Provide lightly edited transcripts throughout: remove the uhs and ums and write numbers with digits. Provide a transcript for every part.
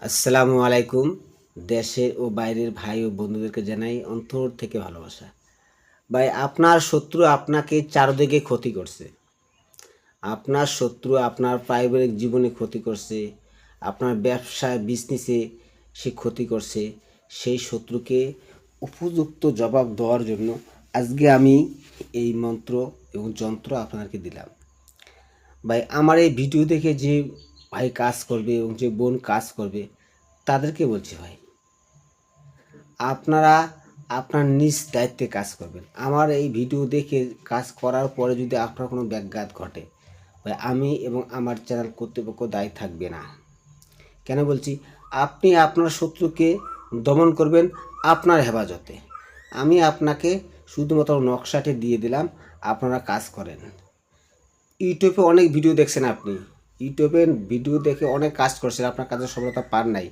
আসসালামু আলাইকুম। দেশের ও বাইরের ভাই ও বন্ধুদেরকে জানাই অন্তর থেকে ভালোবাসা। ভাই, আপনার শত্রু আপনাকে চারদিকে ক্ষতি করছে। আপনার শত্রু আপনার পারিবারিক জীবনে ক্ষতি করছে, আপনার ব্যবসায় বিজনেসে সে ক্ষতি করছে। সেই শত্রুকে উপযুক্ত জবাব দেওয়ার জন্য আজকে আমি এই মন্ত্র এবং যন্ত্র আপনাদেরকে দিলাম। ভাই, আমার এই ভিডিও দেখে যে ভাই কাজ করবে এবং যে বোন কাজ করবে তাদেরকে বলছি, ভাই আপনারা আপনার নিজ দায়িত্বে কাজ করবেন। আমার এই ভিডিও দেখে কাজ করার পরে যদি আপনার কোনো ব্যাঘাত ঘটে, ভাই আমি এবং আমার চ্যানেল কর্তৃপক্ষ দায়ী থাকবে না। কেন বলছি? আপনি আপনার শত্রুকে দমন করবেন আপনার হেফাজতে। আমি আপনাকে শুধুমাত্র নকশাটি দিয়ে দিলাম, আপনারা কাজ করেন। ইউটিউবে অনেক ভিডিও দেখছেন আপনি, ইউটিউবে ভিডিও দেখে অনেক কাজ করছেন, আপনার কাজের সফলতা পান নাই।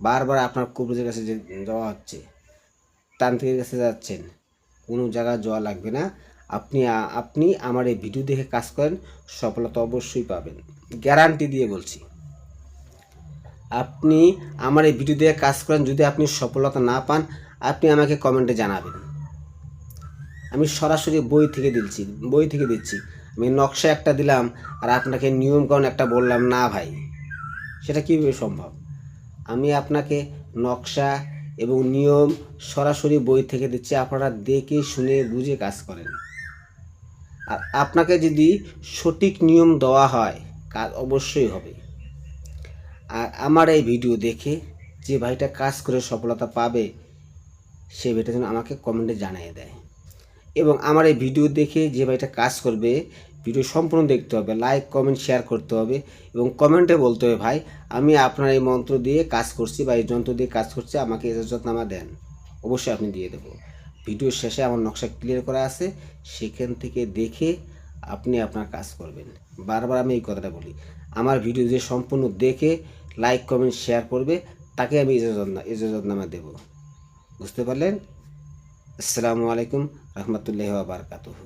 বারবার আপনার কবিরাজের কাছে যাওয়া হচ্ছে, তান্ত্রিকের কাছে যাচ্ছেন, কোনো জায়গায় যাওয়া লাগবে না। আপনি আমার এই ভিডিও দেখে কাজ করেন, সফলতা অবশ্যই পাবেন, গ্যারান্টি দিয়ে বলছি। আপনি আমার এই ভিডিও দেখে কাজ করেন, যদি আপনি সফলতা না পান আপনি আমাকে কমেন্টে জানাবেন। আমি সরাসরি বই থেকে দিচ্ছি। আমি নকশা একটা দিলাম আর আপনাকে নিয়মকানুন একটা বললাম না ভাই, সেটা কীভাবে সম্ভব? আমি আপনাকে নকশা এবং নিয়ম সরাসরি বই থেকে দিচ্ছি, আপনারা দেখে শুনে বুঝে কাজ করেন। আর আপনাকে যদি সঠিক নিয়ম দেওয়া হয় কাজ অবশ্যই হবে। আর আমার এই ভিডিও দেখে যে ভাইটা কাজ করে সফলতা পাবে, সে ভাইটা যেন আমাকে কমেন্টে জানিয়ে দেয়। এবং আমার এই ভিডিও দেখে যে ভাইটা কাজ করবে, ভিডিও সম্পূর্ণ দেখতে হবে, লাইক কমেন্ট শেয়ার করতে হবে এবং কমেন্টে বলতে হবে, ভাই আমি আপনার এই মন্ত্র দিয়ে কাজ করছি বা এই যন্ত্র দিয়ে কাজ করছি, আমাকে ইজাজতনামা দেন। অবশ্যই আপনি দিয়ে দেবো। ভিডিওর শেষে আমার নকশা ক্লিয়ার করা আছে, সেখান থেকে দেখে আপনি আপনার কাজ করবেন। বারবার আমি এই কথাটা বলি, আমার ভিডিও যে সম্পূর্ণ দেখে লাইক কমেন্ট শেয়ার করবে তাকে আমি ইজাজতনামা দেব। বুঝতে পারলেন? আসসালামু আলাইকুম রহমতুল্লাহি ওয়া বারাকাতুহু।